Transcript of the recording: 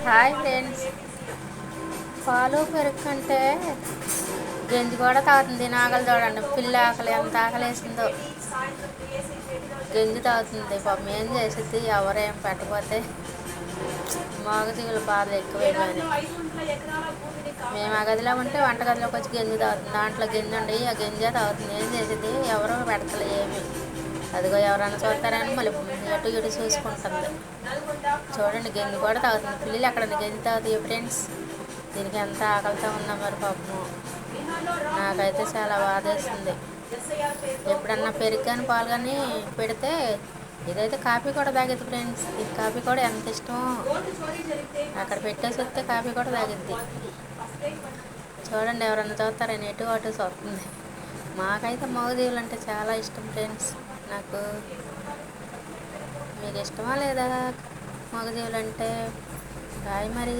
Hi friends. పాలు పెరుగు కంటే గంజి కూడా తాగుతుంది. నాగలు చూడండి, పిల్ల ఆకలి ఎంత ఆకలేసిందో గంజి తాగుతుంది. పాపం ఏం చేసిద్ది, ఎవరేం పెట్టకపోతే మగజీవుల బాధ ఎక్కువైపోయింది. మేము ఆ గదిలో ఉంటే వంటగదిలోకి వచ్చి గంజి తాగుతుంది. దాంట్లో గంజి ఉండి ఆ గంజే తాగుతుంది. ఏం చేసిద్ది, ఎవరో పెడతలే ఏమి. అదిగో ఎవరైనా చూస్తారని మళ్ళీ అటు ఇటు చూసుకుంటుంది. చూడండి, గంజి కూడా తాగుతుంది. పిల్లలు ఎక్కడ గంజి తాగుతాయి ఫ్రెండ్స్. దీనికి ఎంత ఆకలితో ఉందా మరి పాపము. నాకైతే చాలా బాధేస్తుంది. ఎప్పుడన్నా పెరుగు కానీ పాలు కానీ పెడితే ఇదైతే కాఫీ కూడా తాగిద్ది ఫ్రెండ్స్. ఇది కాఫీ కూడా ఎంత ఇష్టమో. అక్కడ పెట్టేసి వస్తే కాఫీ కూడా తాగిద్ది. చూడండి, ఎవరన్నా చూస్తారని ఎటు అటు చూస్తుంది. మాకైతే మగజీవులు అంటే చాలా ఇష్టం ఫ్రెండ్స్. నాకు మీకు ఇష్టమా లేదా మగజీవులు అంటే? బాయ్ మరి.